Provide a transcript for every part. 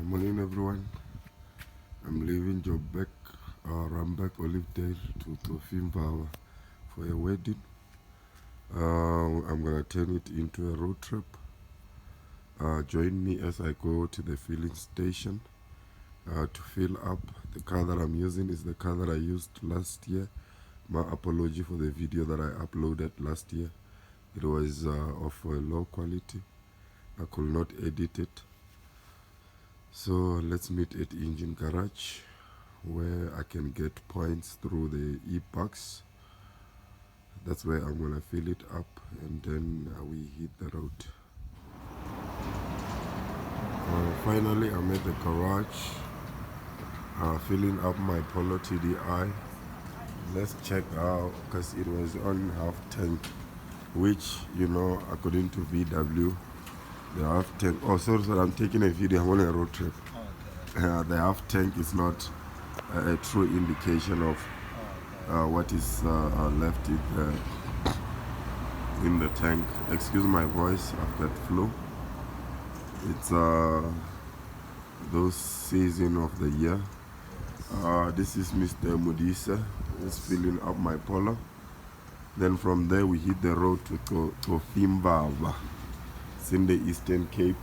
Morning everyone. I'm leaving Joburg, Rambek, Olivedale to Fimbawa for a wedding. I'm gonna turn it into a road trip. Join me as I go to the filling station to fill up. The car that I'm using is the car that I used last year. My apology for the video that I uploaded last year. It was of a low quality. I could not edit it. So let's meet at Engine Garage, where I can get points through the e-box. That's where I'm gonna fill it up, and then we hit the road. Finally, I'm at the garage, filling up my Polo TDI. Let's check out, because it was on half tank, which, you know, according to VW, the half tank. Oh, sorry, I'm taking a video. I'm on a road trip. The half tank is not a true indication of what is left in the tank. Excuse my voice, I've got flu. It's those season of the year. This is Mr. Mudisa. He's filling up my Polo. Then from there we hit the road to Fimbawa. It's in the Eastern Cape.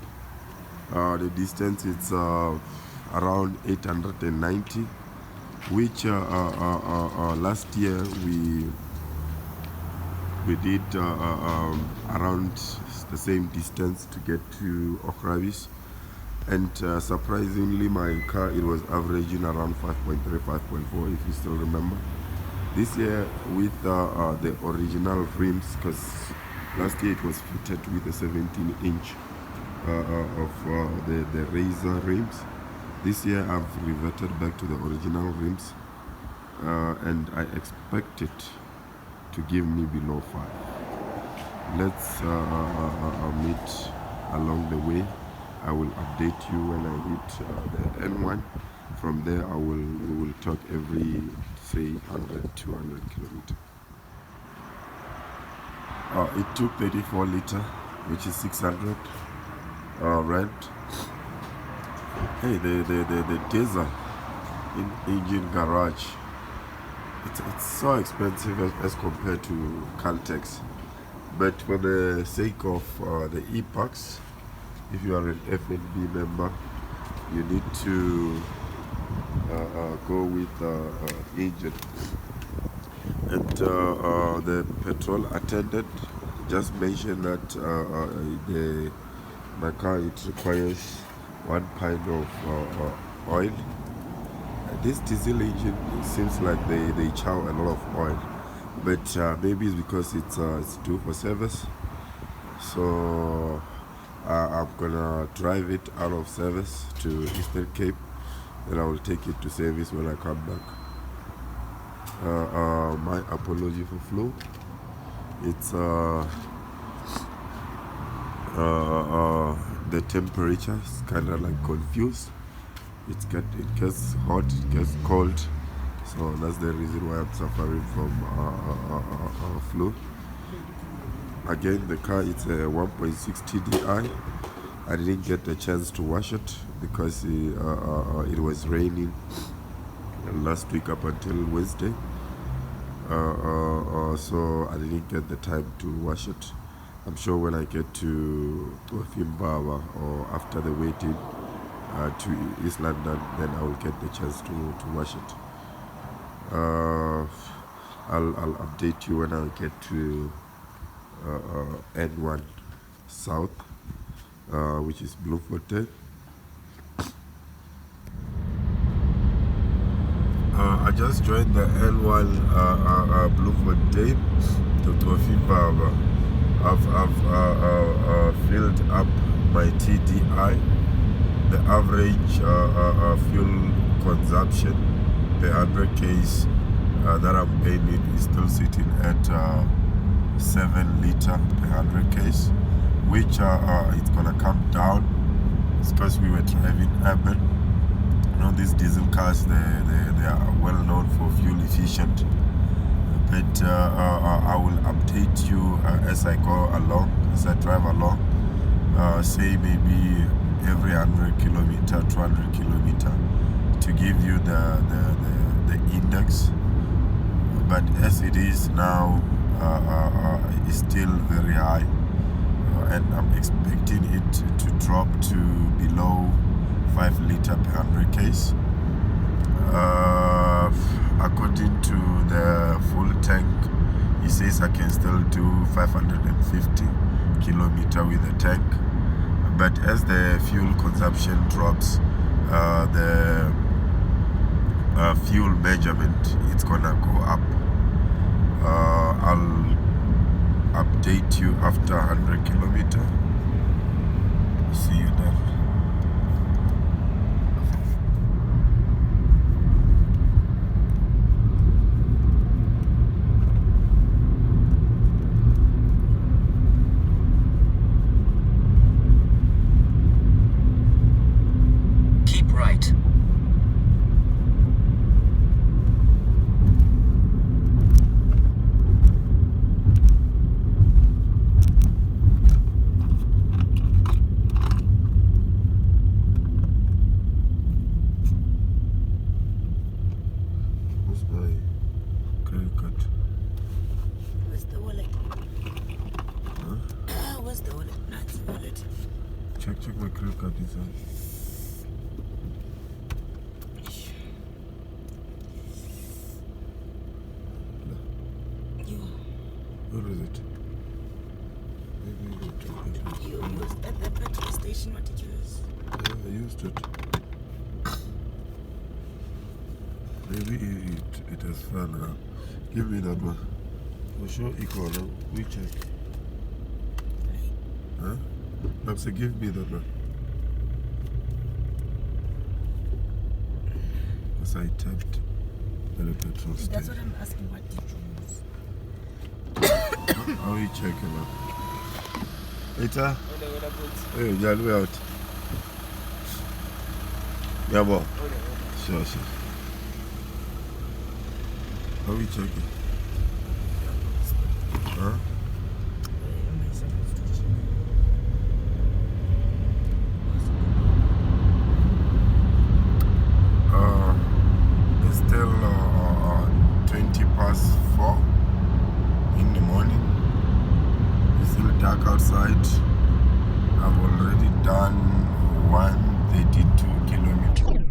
The distance is around 890, which last year we did around the same distance to get to Okravis, and surprisingly my car, it was averaging around 5.3, 5.4, if you still remember. This year with the original rims, because last year it was fitted with a 17-inch of the Razor rims. This year I've reverted back to the original rims, and I expect it to give me below 5. Let's meet along the way. I will update you when I hit the N1. From there we will talk every, say, 100, 200 kilometers. It took 34 liter, which is 600 rand. Hey, the diesel in Engine Garage, it's so expensive as compared to Caltex. But for the sake of the e-box, if you are an FNB member, you need to go with Engine. And the petrol attendant just mentioned that my car, it requires 1 pint of oil. This diesel engine, it seems like they chow a lot of oil, but maybe it's because it's due for service. So I'm gonna drive it out of service to Eastern Cape, then I will take it to service when I come back. My apology for flu. It's the temperature is kind of like confused. It gets hot, it gets cold, so that's the reason why I'm suffering from flu. Again, the car, it's a 1.6 TDI. I didn't get a chance to wash it because it was raining last week up until Wednesday, so I didn't get the time to wash it. I'm sure when I get to Fimbawa or after the wedding to East London, then I will get the chance to wash it. I'll update you when I get to N1 South, which is Bloemfontein. I just joined the N1 Bloemfontein to Fimbawa. I've filled up my TDI. The average fuel consumption per 100 Ks that I'm aiming is still sitting at 7 liter per 100 Ks, which it's gonna come down. It's because we were driving urban. You know, these diesel cars, they are well known for fuel efficient. But I will update you as I go along, as I drive along. Say maybe every 100 kilometer, 200 kilometer to give you the index. But as it is now, it's still very high, and I'm expecting it to drop to below 5 liter per 100 k's. According to the full tank, he says I can still do 550 kilometer with the tank, but as the fuel consumption drops, the fuel measurement, it's gonna go up. I'll update you after 100 kilometer. See you then. Keep right. Where's my credit card? Where's the wallet? Huh? Where's the wallet? That's the wallet. Check my credit card inside. You Where is it? Maybe you took it. used at the petrol station. What did you use? Yeah, I used it. Maybe it has fell now. Give me that one. For sure equal now. We check. Huh? Lapsa, give me that one. Because I tapped at the petrol station. That's what I'm asking. What did you use? How we check it out? Later? Hey, Jan, we out. Yeah, boy. Sure. How we check it? Huh? It's still 20 past 4 in the morning. It's still dark outside. I've already done 132 kilometers.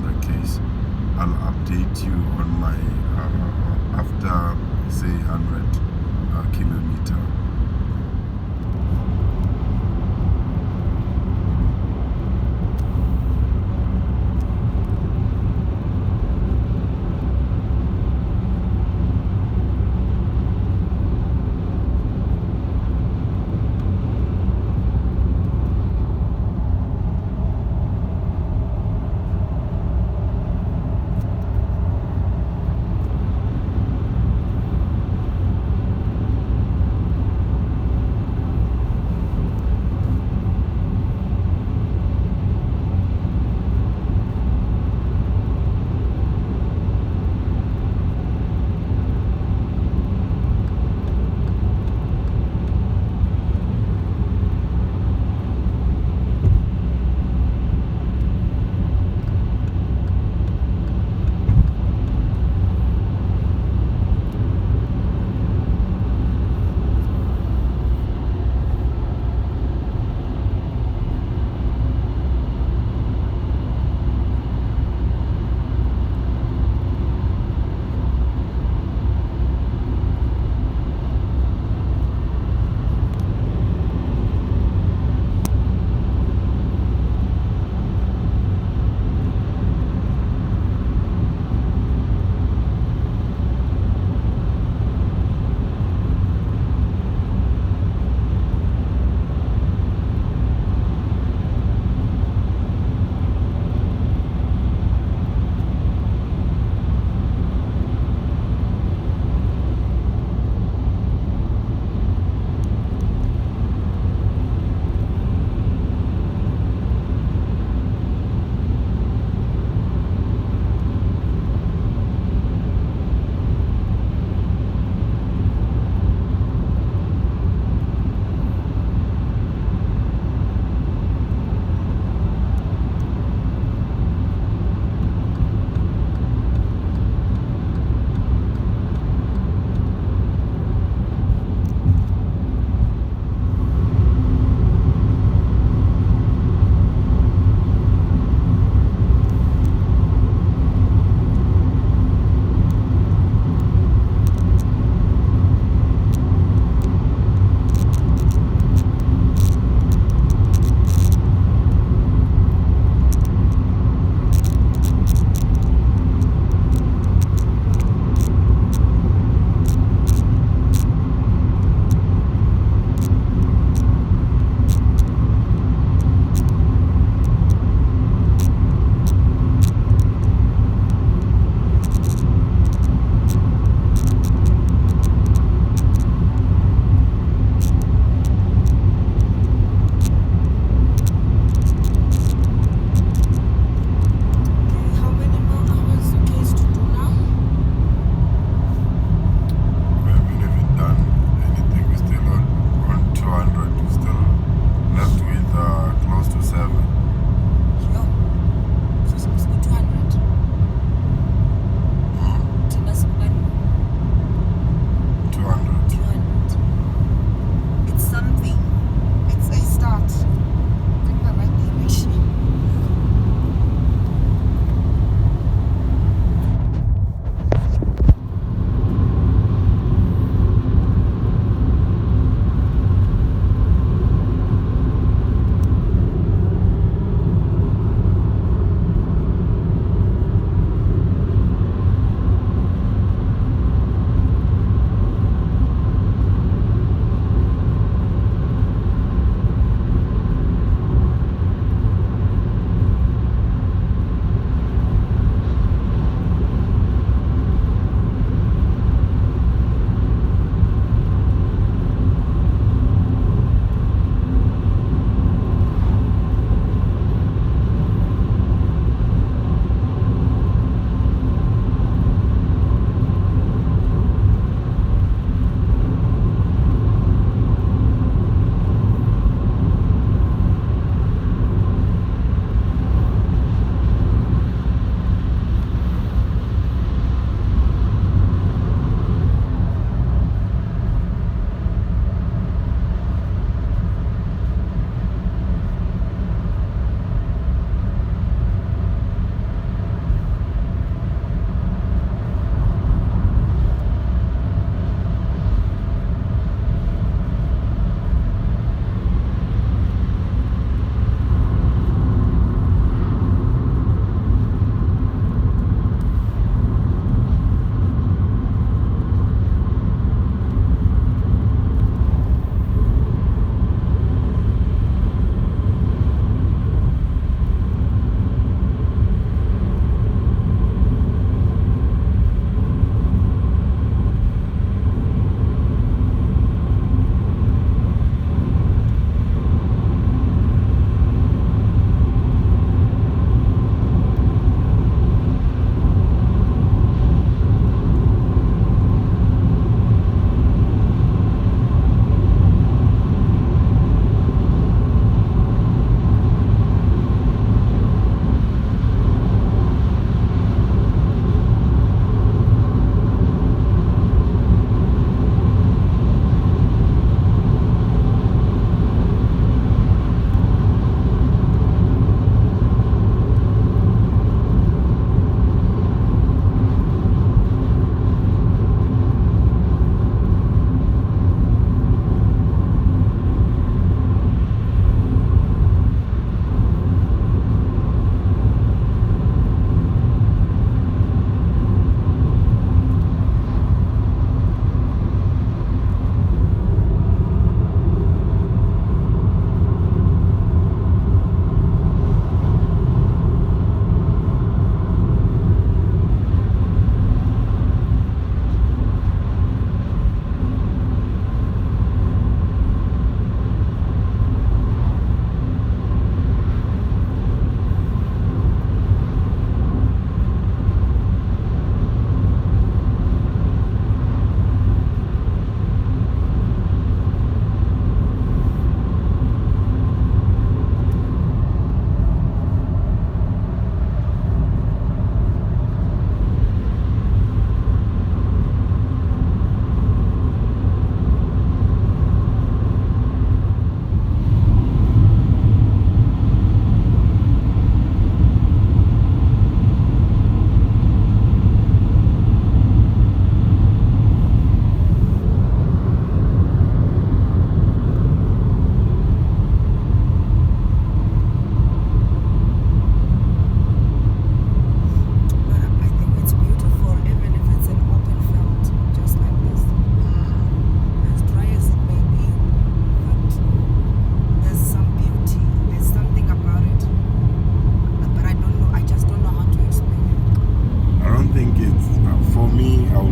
the case. I'll update you on my after say 100 kilometer.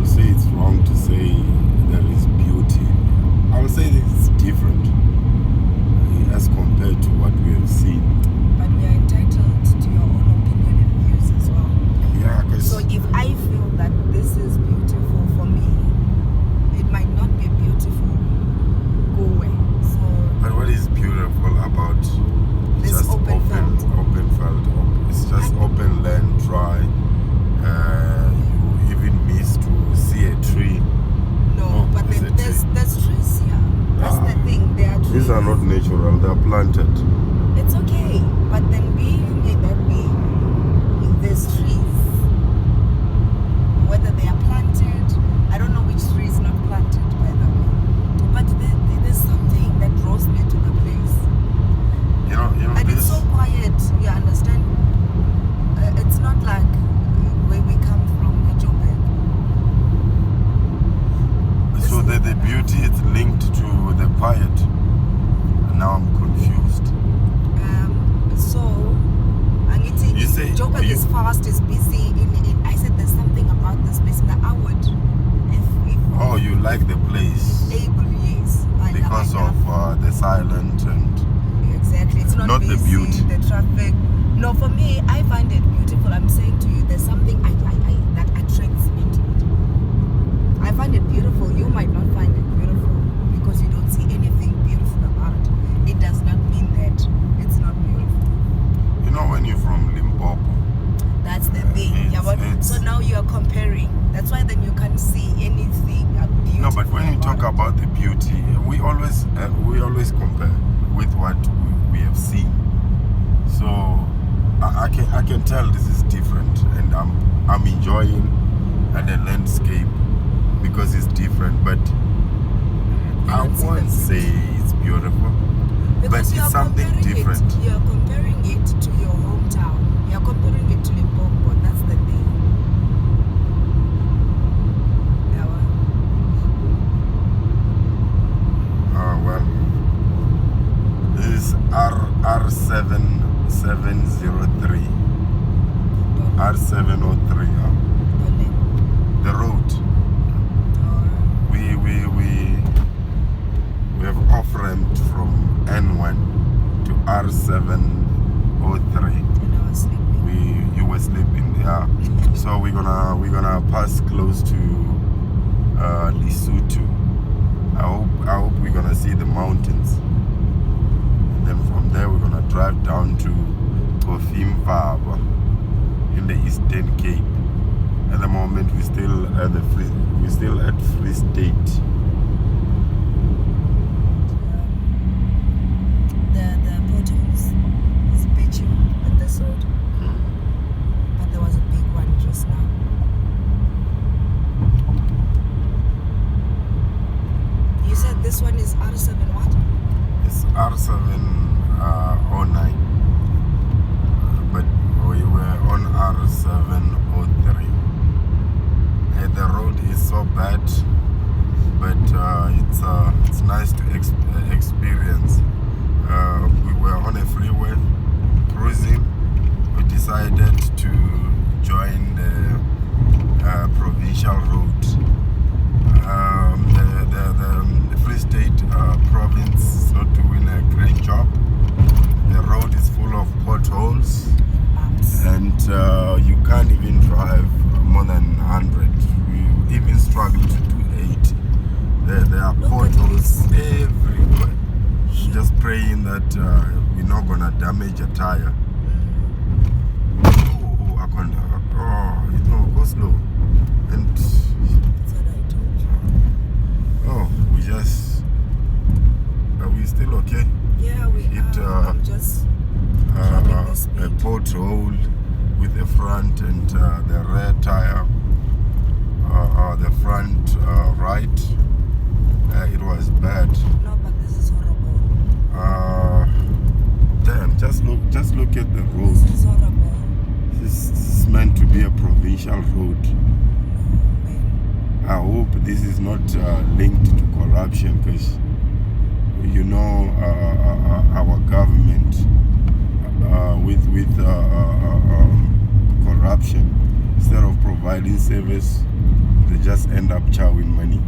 say it's wrong to say there is beauty. I would say it's different as compared to what we have seen. But we are entitled to your own opinion and views as well. Yeah, because So if I feel that this is beautiful for me, it might not be beautiful go away. So but what is beautiful about this just open field. It's just open land, dry. You even miss to see a tree. No, Oh, but there's then a tree. there's trees here. That's the thing. There are trees. These are not natural, they are planted. It's okay, but then being in that way, there's trees. Whether they are planted, I don't know which tree is not planted, by the way. But there's something that draws me to the place. You know And this. it's so quiet, you understand? It's not like where we come from, JHB. So the beauty is linked to the quiet. Now I'm confused. So, You say- Joburg you- is fast, is busy. I said there's something about this place that I would, if Oh, you like the place able, yes. because I of the silent and exactly. It's not the busy, beauty. the traffic. No, for me, I find it beautiful. I'm saying to you, there's something that attracts me to it. I find it beautiful. You might not find it beautiful because you don't see anything beautiful about it. It does not mean that it's not beautiful. you know when you're from Limpopo. That's the thing. Yeah, but it's- so now you are comparing. That's why then you can't see anything beautiful. No, but when you talk it. about the beauty, we always compare with what we have seen. So I can tell this is different, and I'm enjoying the landscape because it's different. But You I don't see the won't say it's beautiful, but Because you it's are something comparing different. You are comparing it to your hometown. You are comparing it to Limpopo. That's the thing. Yeah, well, Oh well, this is R703. R703. The road. We have off-ramped from N1 to R703. and I was sleeping. You were sleeping, yeah. So we're gonna pass close to Lesotho. I hope we're gonna see the mountains. And then from there we're gonna drive down to Kofimfaba in the Eastern Cape. At the moment we're still at Free State. The potholes is pitching on this road, but there was a big one just now. You said this one is R7 what? It's R709, but we were on R703. And the road is so bad, but it's nice to experience. We were on a freeway cruising. We decided to join the provincial road. The Free State province is not doing a great job. The road is full of potholes, Bumps. and you can't even drive more than 100. We even struggle to do 80. There are Look at potholes this. everywhere. Just praying that we're not gonna damage a tire. Oh, Akonda. Oh, go slow. And That's what I told you. oh, are we still okay? Yeah, we are. I'm just dropping the speed. A pothole with the front and the rear tire, the front right. It was bad. No, but this is horrible. Damn! Just look at the road. This is horrible. This is meant to be a provincial road. No, man. I hope this is not linked to corruption, because you know our government with corruption, instead of providing providing service, they just end up chowing money.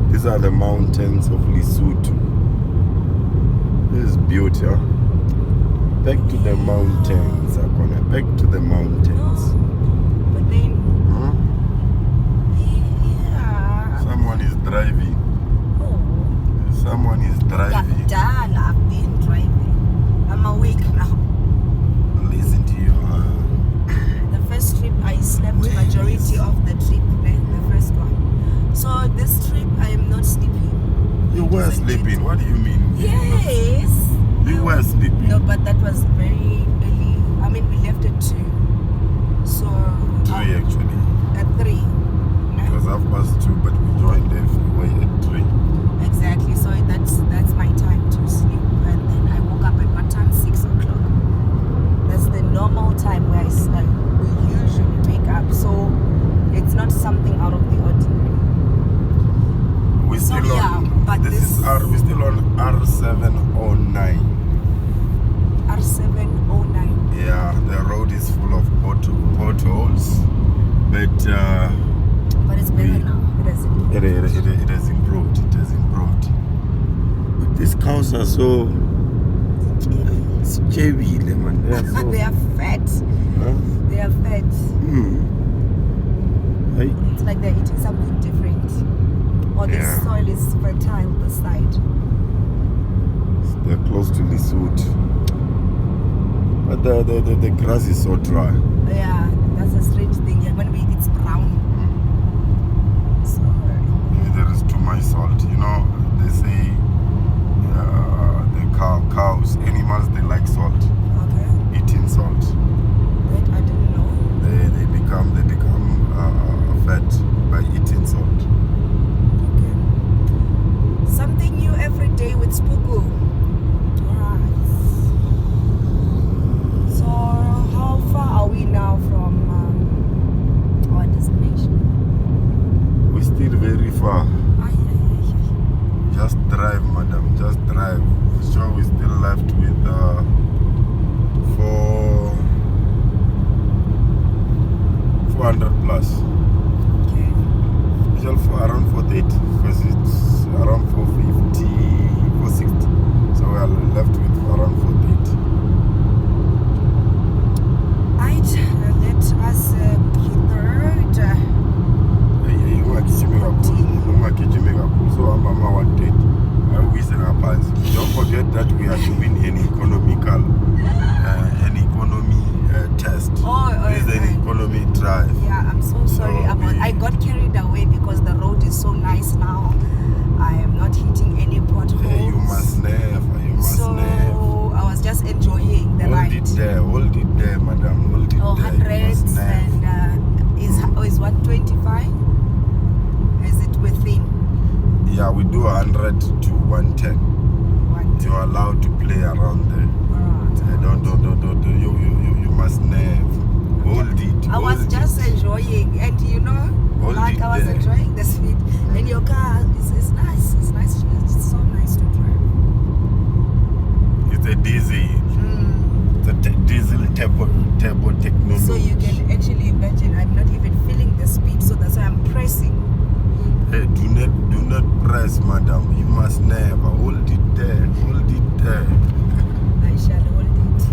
These are the mountains of Lesotho. This is beauty, huh? Back to the mountains, Akona. Back to the mountains. But then, yeah. Someone is driving. Oh. Someone is driving. Done. I've been driving. I'm awake now. Listen to you. The first trip I slept majority of the trip. The first one. So this trip I am not sleeping. You were sleeping? What do you mean? Yes. You were sleeping? No, but that was very early. I mean, we left at 2. So 3 actually. At 3. It was 2:30, but we joined everywhere at 3. Exactly. So that's my time to sleep, and then I woke up at what time? 6 o'clock. That's the normal time where we usually wake up. So it's not something out of the ordinary. We're still on. But we're still on R709. R709. Yeah, the road is full of potholes, but it's better now. It has improved. It has improved. But these cows are so. It's jebile, man. They are fat. Huh? They are fat. It's like they're eating something different. Or the soil is fertile this side. They're close to Lesotho. But the grass is so dry. Yeah, that's a strange thing. Yeah, when it's brown. So maybe there is too much salt. You know, they say the cows, animals, they like salt. Okay. Eating salt. That I didn't know. They become fat by eating salt. Something new every day with Spuku. Alright. So, how far are we now from our destination? We're still very far. Just drive, madam. Just drive. Sure, we're still left with so nice now. I am not hitting any potholes. Hey, you must never. You must so never. I was just enjoying the ride. Hold it there, madam. Hold it there. You must Hundreds never. and is 125? Is it within? Yeah, we do 100 to 110. You're allowed to play around there. Don't. You must never. Hold it. I was just enjoying, and you know, like I was there. enjoying the speed. And your car is nice. It's nice. It's so nice to drive. It's a diesel. It's a diesel turbo technology. So you can actually imagine. I'm not even feeling the speed, so that's why I'm pressing. Hey, do not press, madam. You must never. Hold it there. Hold it there. I shall hold it.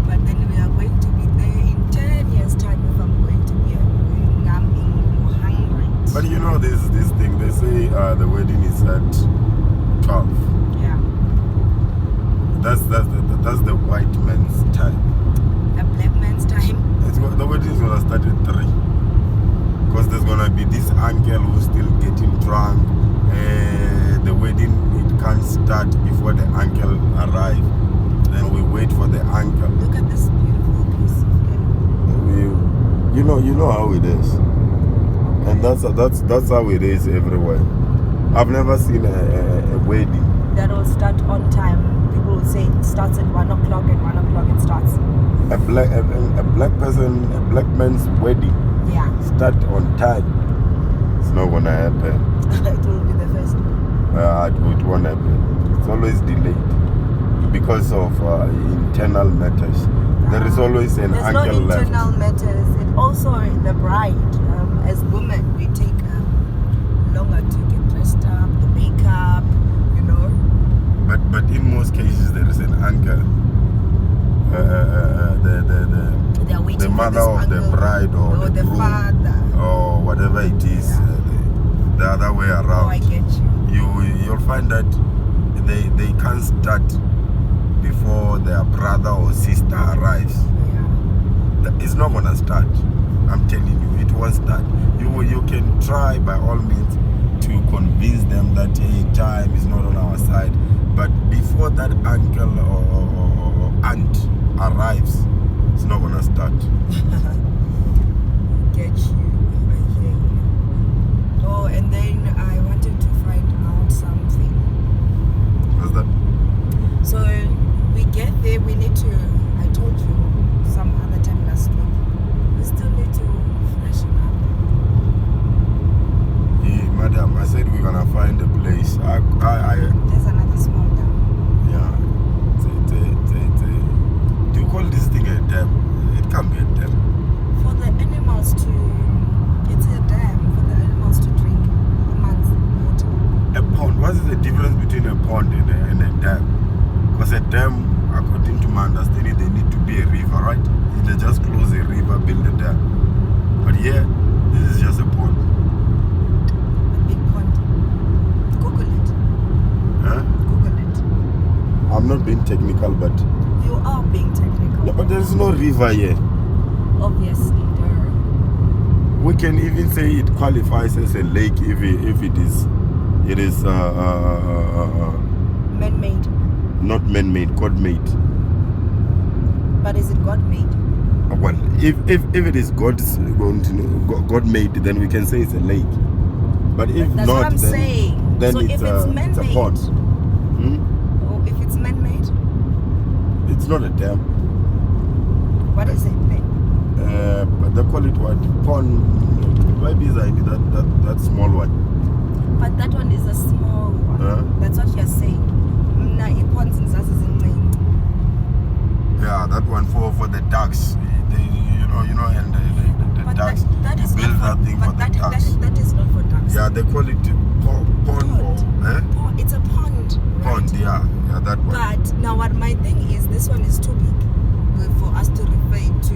But then we are going to be there in 10 years' time if I'm going to be hungry. But you know this thing. They say the wedding is at 12. Yeah. That's the white man's time. A black man's time. The wedding is gonna start at 3. Because there's gonna be this uncle who's still getting drunk. The wedding, it can't start before the uncle arrives. Then we wait for the uncle. Look at this beautiful piece of land. You know how it is, and that's how it is everywhere. I've never seen a wedding That will start on time. People will say it starts at 1 o'clock. At 1 o'clock it starts. a black man's wedding Yeah. start on time. It's not gonna happen. It will be the first. It won't happen. It's always delayed because of internal matters. There is always an There's uncle no internal left. matters. It also the bride. As women, we take longer to get dressed up, the makeup, you know. But in most cases there is an uncle. They are waiting The for mother this of the uncle, bride or the groom, father. or whatever it is, the other way Oh, around. I get you. You'll find that they can't start before their brother or sister arrives. Yeah. It's not gonna start. I'm telling you, it won't start. You can try by all means to convince them that hey, time is not on our side, but before that uncle or aunt arrives, it's not gonna start. Get you. I hear you. Oh, and then I wanted to find out something. What's that? So we get there, we need to, I told you some other time last week, we still need to freshen up. Hey, madam, I said we're gonna find a place. There's another small dam. Yeah. Do you call this thing a dam? It can't be a dam. For the animals to, it's a dam for the animals to drink a month's water. A pond. What is the difference between a pond and a dam? Because a dam, according to my understanding, they need to be a river, right? If they just close a river, build a dam. But here, this is just a pond. A big pond. Google it. Huh? Google it. I'm not being technical, but You are being technical. no, but there is no river here. Obviously, there. We can even say it qualifies as a lake if it is Man-made. not man-made, God-made. But is it God-made? Well, if it is God-made, then we can say it's a lake. But if That's not, what I'm saying. then So it's if a it's man-made, pond. or if it's man-made, It's not a dam. what is it then? But they call it what? Pond. Maybe that small one. But that one is a small one. That's what you're saying. Yeah, that one for the ducks. And the But ducks. that is build not that for, thing but for the ducks. that is not for ducks. Yeah, they call it pond. Pond. It's a pond. Right? Pond. Yeah, that one. But now what my thing is, this one is too big for us to refer it to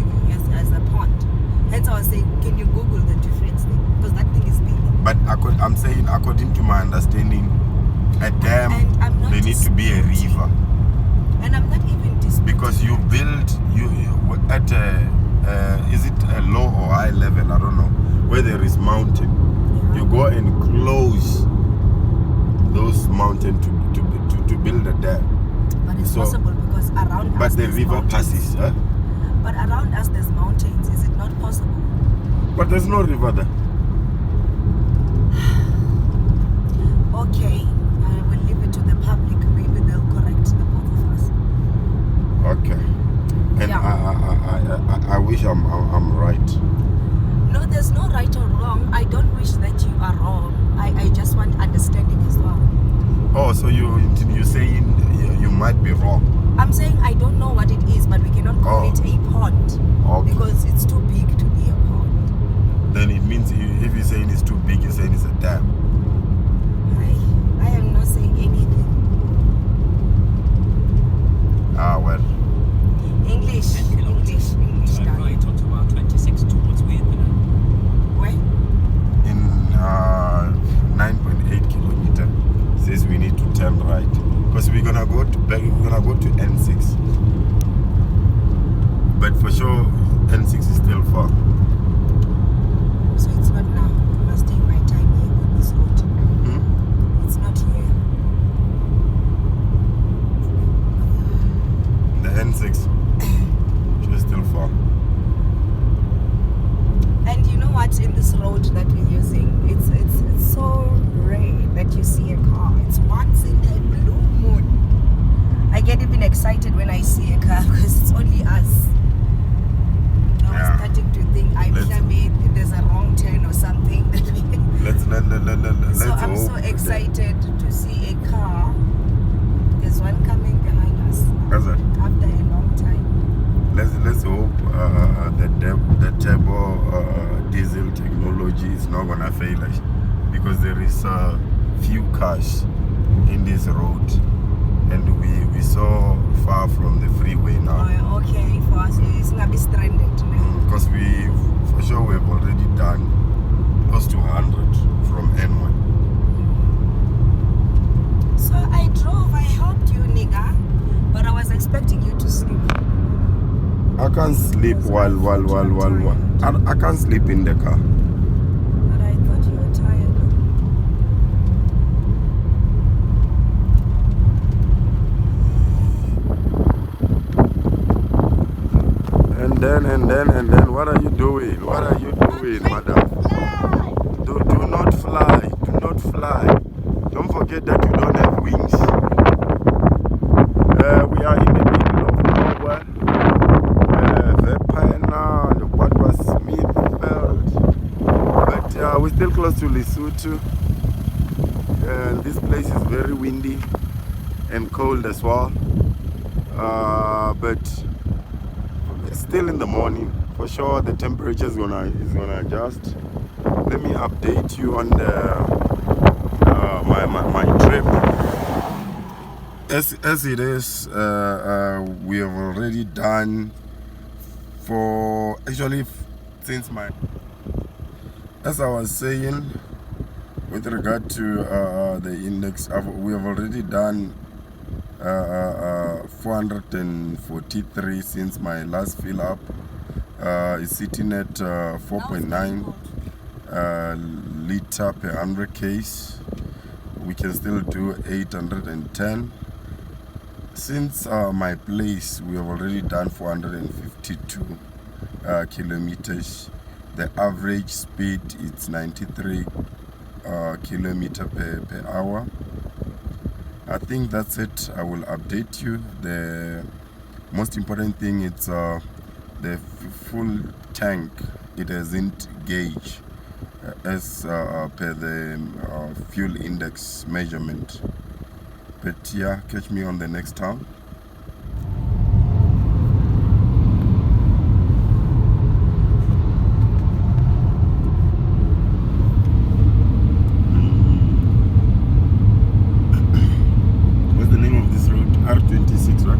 as a pond. Hence I was saying, can you Google the difference there? Because that thing is big. But I'm saying, according to my understanding, a dam, And I'm not there needs to be a river. And I'm not even disputing. Because you build at is it a low or high level? I don't know. Where there is mountain, You go and close those mountains to build a dam. But it's So- possible because around us But the there's river mountains. passes, huh? But around us there's mountains. Is it not possible? But there's no river there. Okay, I will leave it to the public. Maybe they'll correct the both of us. Okay. And Yeah. I wish I'm right. No, there's no right or wrong. I don't wish that you are wrong. I just want understanding as well. Oh, so you're saying you might be wrong. I'm saying I don't know what it is, but we cannot call Oh. it a pond Okay. because it's too big to be a pond. Then it means if you're saying it's too big, you're saying it's a dam. I am not saying anything. Ah, well. English, 10 kilometers. English, Turn darling. right onto R26 towards Weirville. Where? In 9.8 kilometer says we need to turn right because we're gonna go to N6. But for sure, N6 is still far. So it's not now. I must take my time here on this road. Hmm? It's not here. The N6 is still far. And you know what? In this road that we're using, it's so rare that you see a car. It's once in a blue moon. I get even excited when I see a car because it's only us. I was Yeah. starting to think maybe there's a wrong turn or something. Let's So I'm hope so excited to see a car. There's one coming behind us After after a long time. let's hope the turbo diesel technology is not gonna fail us because there is few cars in this road and we so far from the freeway now Oh, okay, for us, it's gonna be stranded. because we for sure we have already done close to 100 from N1. So I drove, I helped you, nigga, but I was expecting you to sleep. I can't sleep while I can't sleep in the car. But I thought you were tired. And then what are you doing? What are you doing, madam? Do not fly. Do not fly. Don't forget that you don't have wings. We are in the middle of nowhere. Vepana, the what was Smithfield. But we're still close to Lesotho. This place is very windy and cold as well. But it's still in the morning. For sure the temperature is gonna adjust. Let me update you on my trip. As it is, we have already done for actually since my, as I was saying, with regard to the index, we have already done 443 since my last fill up. It's sitting at 4.9 liter per 100 k's. We can still do 810. Since my place, we have already done 452 kilometers. The average speed is 93 kilometer per hour. I think that's it. I will update you. The most important thing is the full tank. It hasn't gauge as per the fuel index measurement. But yeah, catch me on the next town. What's the name of this road? R26, right?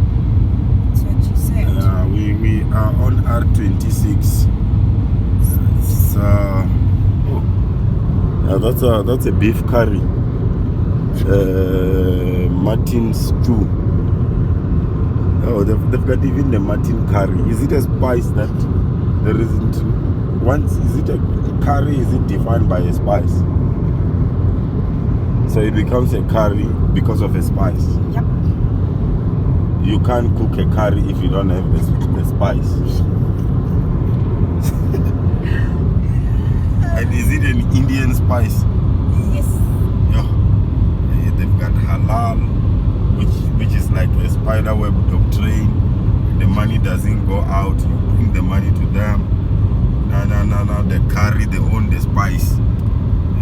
That's what you said. We are on R26. It's that's a beef curry. Martin stew. Oh, they've got even the Martin curry. Is it a spice that there isn't? Once is it a curry? Is it defined by a spice? So it becomes a curry because of a spice. Yep. You can't cook a curry if you don't have the spice. And is it an Indian spice? Yes. Yeah. They've got halal, which is like a spider web doctrine. The money doesn't go out, you bring the money to them. No, they carry, they own the spice.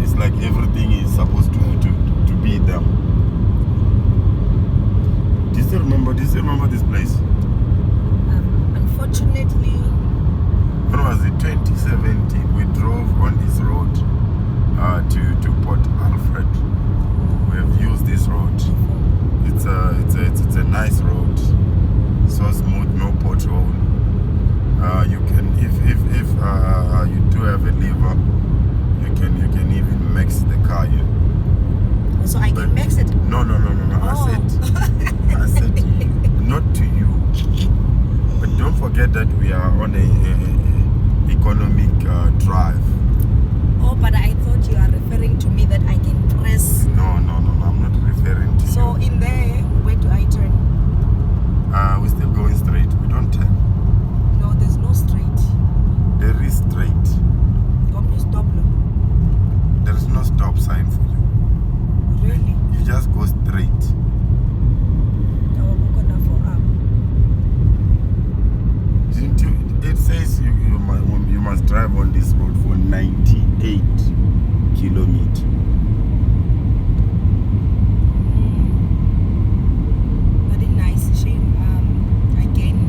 It's like everything is supposed to be them. Do you still remember this place? Unfortunately, When was it? 2017. We drove on this road to Port Alfred. We have used this road. It's a nice road. So smooth, no pothole. You can if you do have a lever, you can even mix the car here. so I can mix it. No. Oh. I said not to you. But don't forget that we are on a economic drive. Oh, but I thought you are referring to me that I can press. No, I'm not referring to So you. in there, where do I turn? We're still going straight. We don't turn. No, there's no straight. There is straight. Come you stop now. There is no stop sign for you. Really? You just go straight. Now we're gonna for up. Didn't you? It says you must drive on this road for 98 kilometers. Very nice. Shame. Again,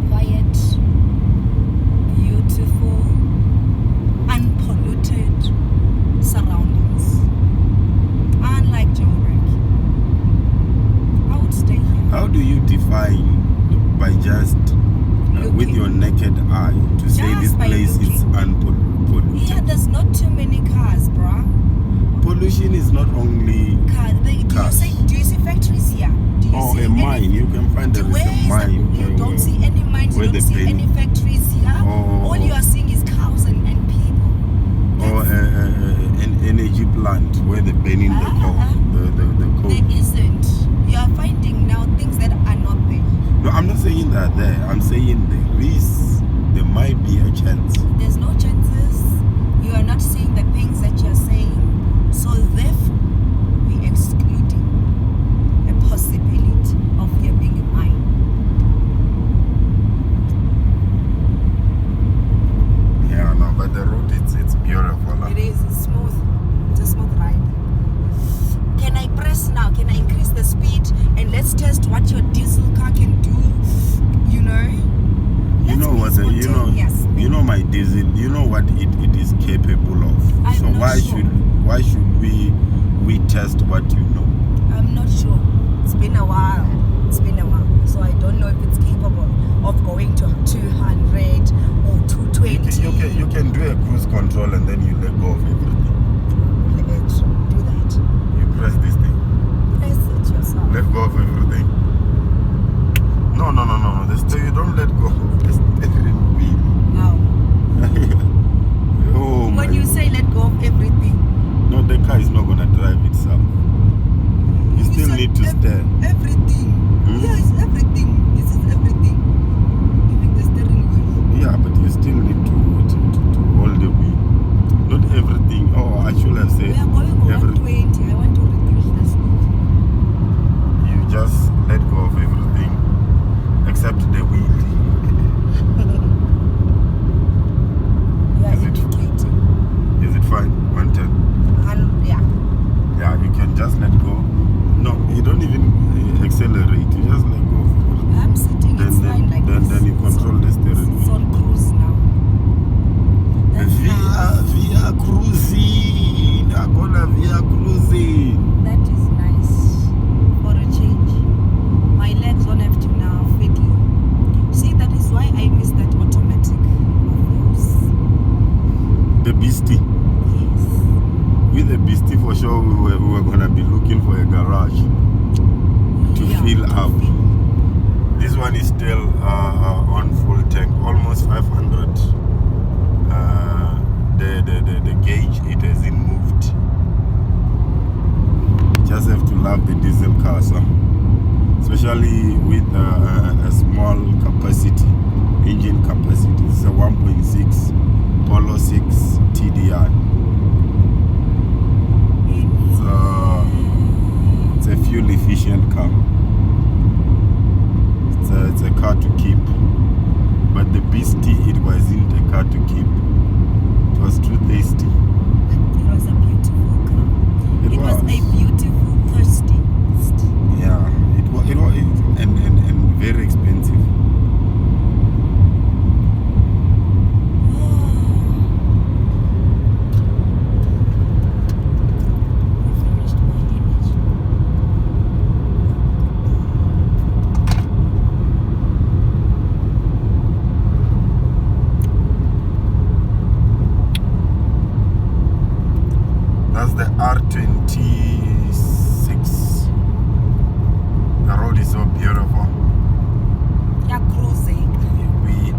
quiet, beautiful, unpolluted surroundings. Unlike Joburg, I would stay here. How do you define by just with Looking. your naked eye to say Just this by place is looking. unpolluted? Yeah, there's not too many cars, bruh. Pollution is not only Cars. Do you see factories here? Do you see a mine. You can find there is a mine. You don't see any mines, you where don't they see bury- any factories here. Oh. All you are seeing is cows and people. Or an energy plant where they're burning the coal. The coal. There isn't. You are finding now things that are not there. No, I'm not saying that there. I'm saying there might be a chance. There's no chances. You are not seeing the things that you are saying. So therefore, we excluding a possibility of there being a mine. Yeah, no, but the road it's beautiful. It is. It's smooth. It's a smooth ride. Can I press now? Can I increase the speed? And let's test what your diesel car can do. You know? You know what? Yes. You know my diesel. You know what it is capable of. I'm So not why sure. should we test what you know? I'm not sure. It's been a while. So I don't know if it's capable of going to 200 or 220. You can do a cruise control and then you let go of everything. Let's do that. You press this thing. Press it yourself. Let go of everything. No. You don't let go of the steering wheel. Now, Oh my when you say let go of everything, no, the car is not gonna drive itself. You still said need to steer. Everything. Hmm? Yes, everything. This is everything. Even the steering wheel. Yeah, but you still need to hold the wheel. Not everything. Oh, I should have said We are going everything. 120. I want to reduce the speed. You just let go of everything except the wheel.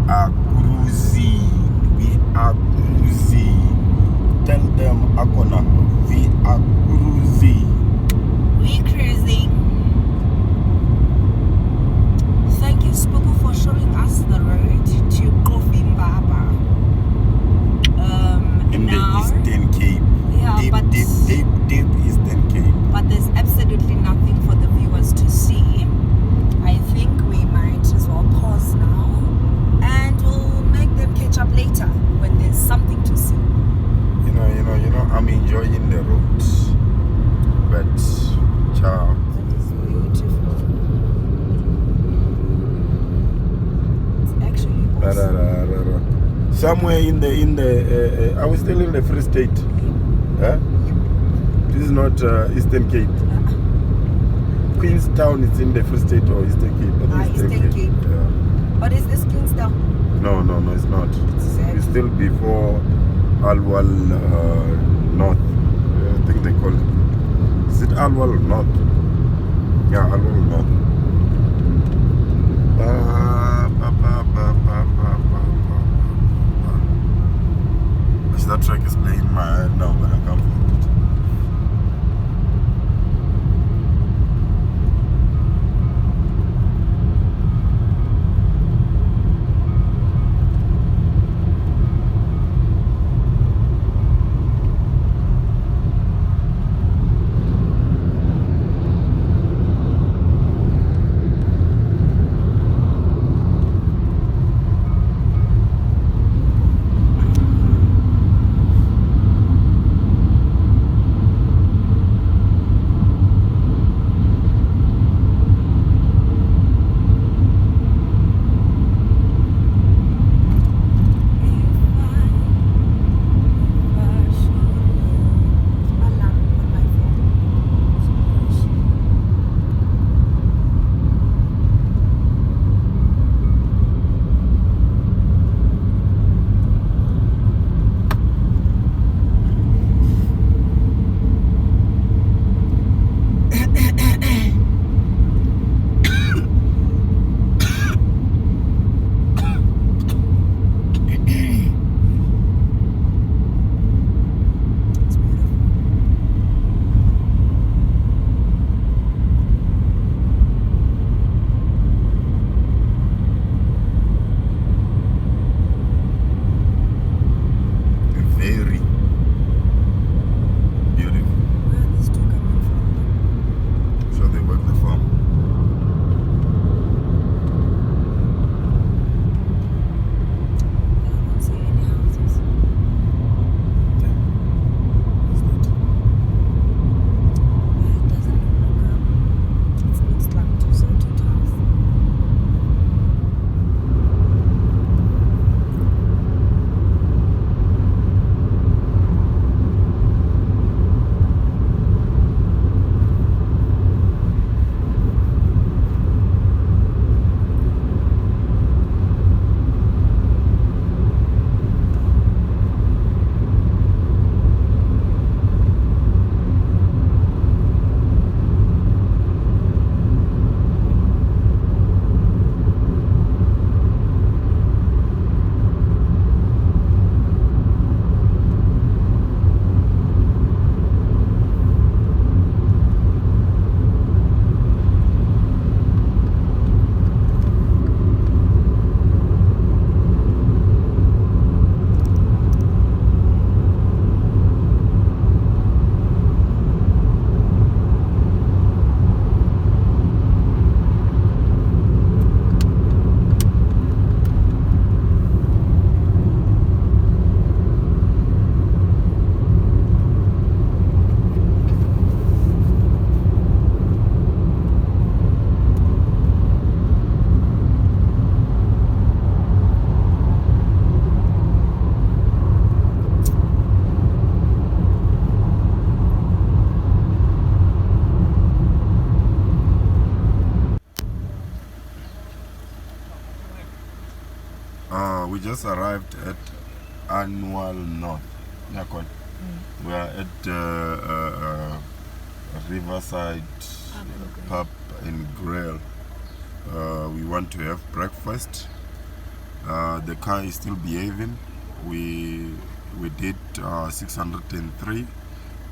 are cruising. We are cruising. Tell them, Akona, we are cruising. We cruising. Thank you, Spooko, for showing us the road to Kofimbaba. In now, the Eastern Cape. Yeah, deep, but deep Eastern Cape. But there's absolutely nothing for the viewers to see. I think we might as well pause now, and we'll make them catch up later when there's something to see. You know, I'm enjoying the road, but ciao. That is beautiful. It's actually awesome. Somewhere in the are we still in the Free State? Huh? This is not Eastern Cape. Queenstown is in the Free State or Eastern Cape? I think Eastern Cape. Yeah. But is this Queenstown? No, it's not. Exactly. It's still before Alwal North. I think they call it. Is it Alwal North? Yeah, Alwal North. That track is playing in my head now, but I can't find it. We just arrived at Annual North. We are at Riverside Pub and Grill. We want to have breakfast. The car is still behaving. We did 603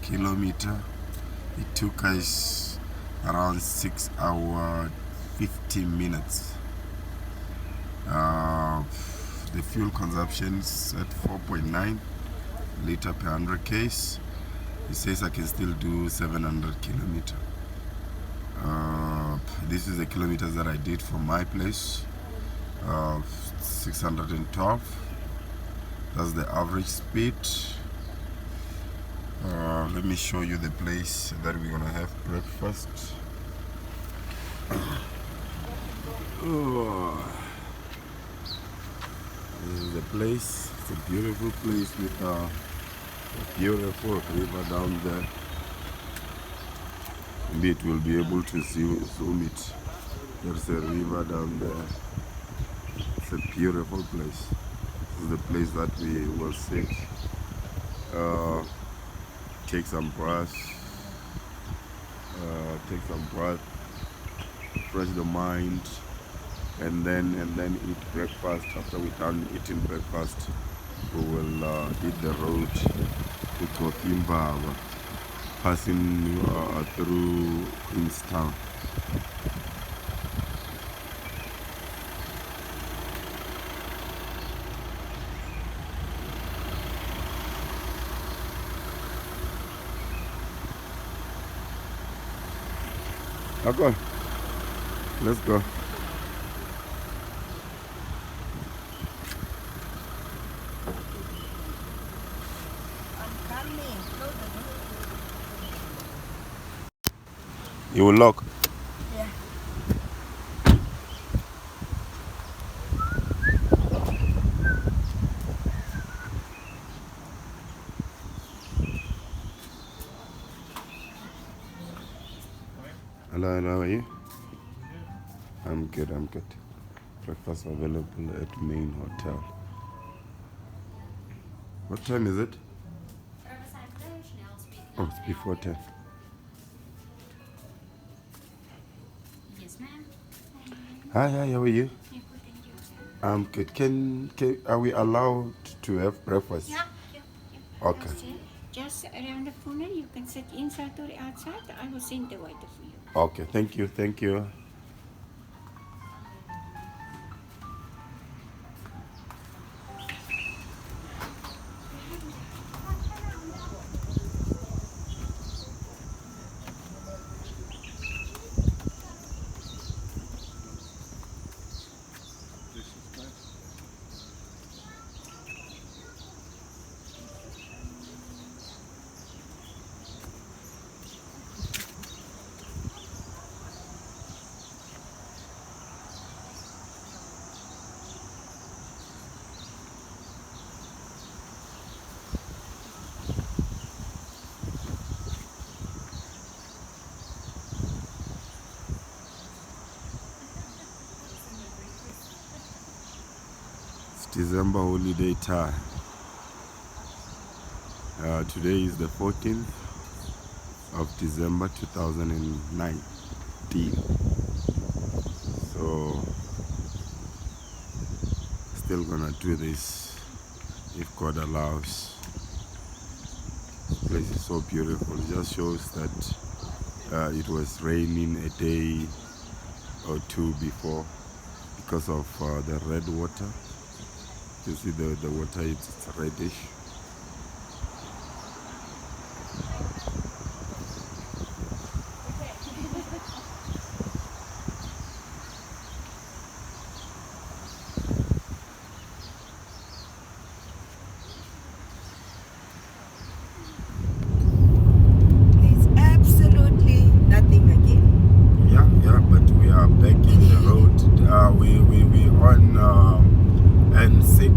kilometer. It took us around 6 hours 50 minutes. The fuel consumption is at 4.9 liter per 100 k's. It says I can still do 700 kilometer. This is the kilometers that I did from my place. 612. That's the average speed. Let me show you the place that we're gonna have breakfast. This is the place. It's a beautiful place with a beautiful river down there. Indeed, we'll be able to zoom it. There's a river down there. It's a beautiful place. This is the place that we will sit, take some breath, fresh the mind, and then eat breakfast. After we're done eating breakfast, we will hit the road to Kotimbaba, passing through Queenstown. Okay, let's go. You will lock. Yeah. Hello, how are you? I'm good. Breakfast available at main hotel. What time is it? Oh, it's before 10. Yes, ma'am. Hi, how are you? I'm good. Are we allowed to have breakfast? Yeah. Okay. Just around the corner, you can sit inside or outside. I will send the waiter for you. Okay, thank you. December holiday time. Today is the 14th of December 2019. So still gonna do this if God allows. This place is so beautiful. It just shows that it was raining a day or two before because of the red water. You see the water, it's reddish. There's absolutely nothing again. Yeah, but we are back in the road. We on N6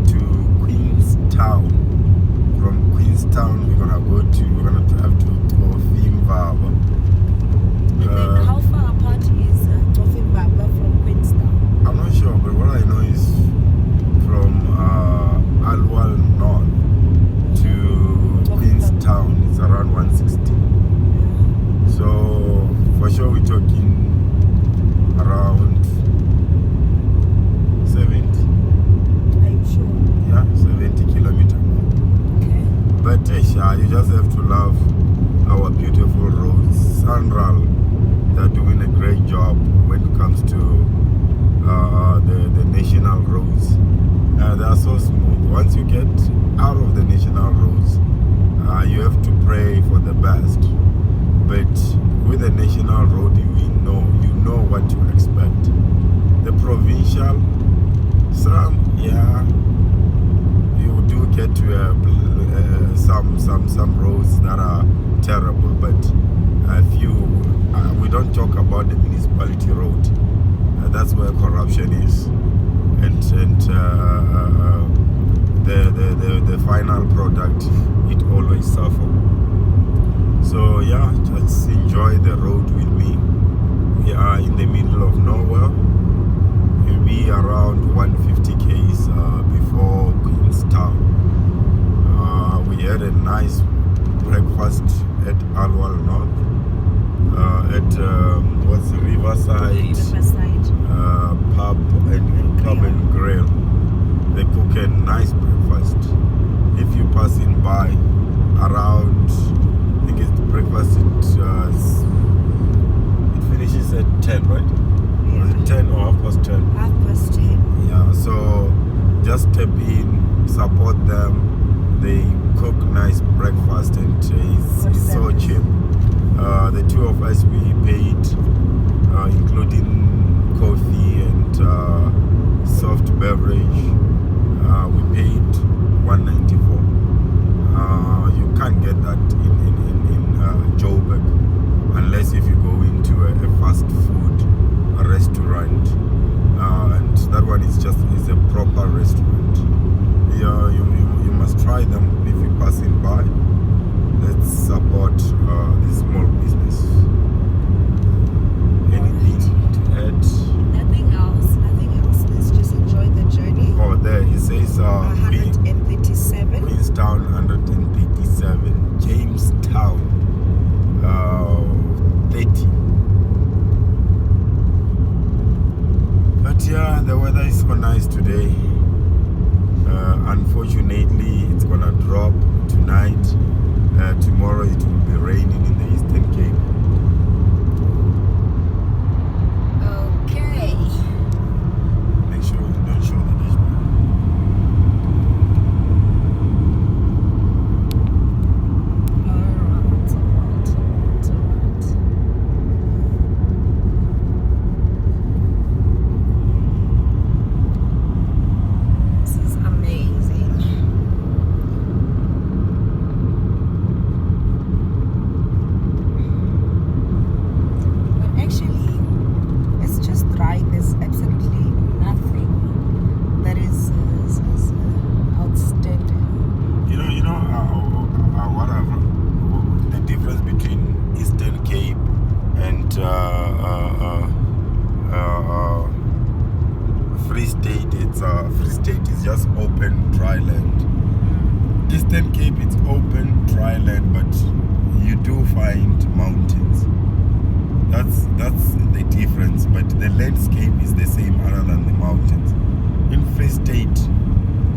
to Queen so smooth. Once you get out of the national roads, you have to pray for the best. But with the national road, you know what to expect. The provincial, you do get to some roads that are terrible, but we don't talk about the municipality road. That's where corruption is, and the final product, it always suffers. So yeah, just enjoy the road with me. We are in the middle of nowhere. We'll be around 150 km before Queenstown. We had a nice breakfast at Alwal North, at Riverside pub and grill. They cook a nice breakfast. If you passing by around, I think it's breakfast, it finishes at 10, right? Or is it 10 or 10:30? 10:30. Yeah, so just step in, support them. They cook nice breakfast, and it's so cheap. The two of us, we paid, including coffee and soft beverage, we paid $194. You can't get that in Joburg unless if you go into a fast food restaurant, and that one is a proper restaurant. Yeah, you must try them if you're passing by. Let's support this small business. Anything to add? Nothing else. Let's just enjoy the journey. Oh, there it says 137. Queenstown 137, Jamestown 30. But yeah, the weather is so nice today. Unfortunately, it's gonna drop tonight. Tomorrow it will be raining in the Eastern Cape. Okay. Make sure you don't show the dashboard. Alright. This is amazing. But actually, it's just dry. There's absolutely nothing that is outstanding. Whatever. The difference between Eastern Cape and Free State, Free State is just open dry land. Eastern Cape, it's open dry land, but you do find mountains. That's the difference. But the landscape is the same, other than the mountains. In Free State,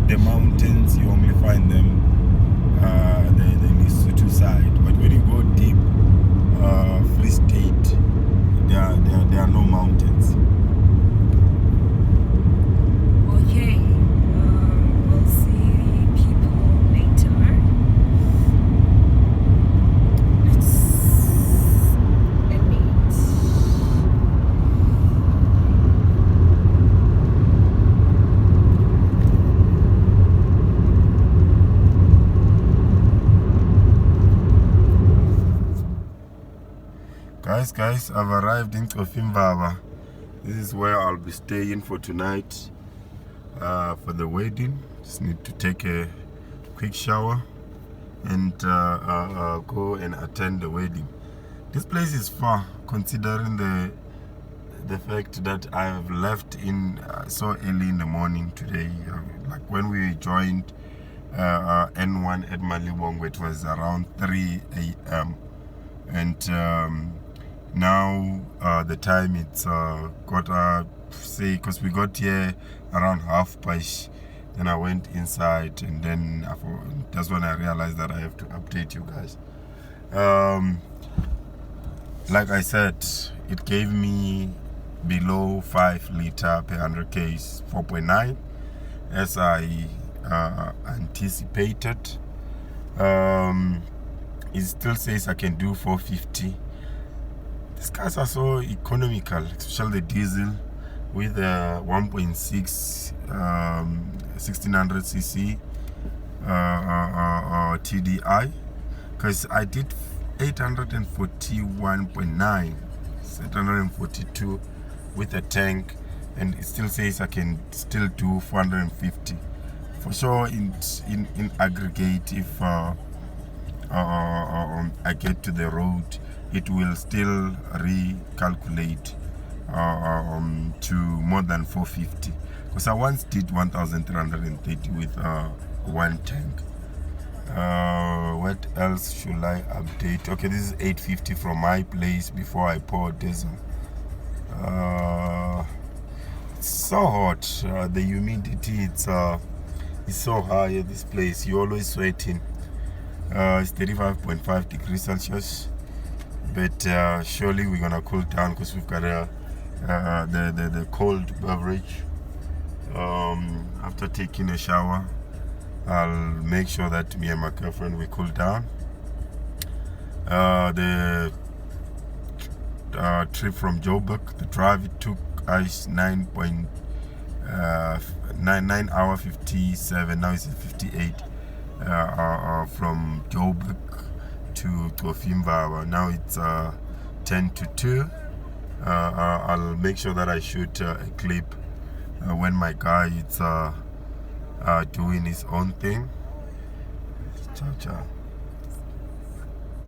the mountains, you only find them the Lesotho side. But when you go deep, Free State, there are no mountains. Okay. We'll see people later. Let's meet. Guys, I've arrived in Kofimbaba. This is where I'll be staying for tonight, for the wedding. Just need to take a quick shower and go and attend the wedding. This place is far, considering the fact that I've left in so early in the morning today. Like when we joined N1 at Malibongwe, it was around 3 a.m. and now the time it's because we got here around 5:30. Then I went inside, and then that's when I realized that I have to update you guys. Like I said, it gave me below 5 liter per 100 k's, 4.9, as I anticipated. It still says I can do 450. These cars are so economical, especially the diesel with 1.6 1600cc TDI, because I did 841.9, 742 with a tank, and it still says I can still do 450 for sure. In aggregate, if I get to the road, it will still recalculate to more than 450, because I once did 1330 with one tank. What else should I update? Okay, this is 850 from my place before I pour diesel. It's so hot. The humidity, it's so high at this place. You're always sweating. It's 35.5 degrees Celsius, but surely we're gonna cool down because we've got the cold beverage. After taking a shower, I'll make sure that me and my girlfriend we cool down. The trip from Joburg, the drive, it took us 9 hours 57. Now it's 58. From Joburg to Ofimba. Now it's 10 to 2. I'll make sure that I shoot a clip when my guy is doing his own thing. Ciao, ciao.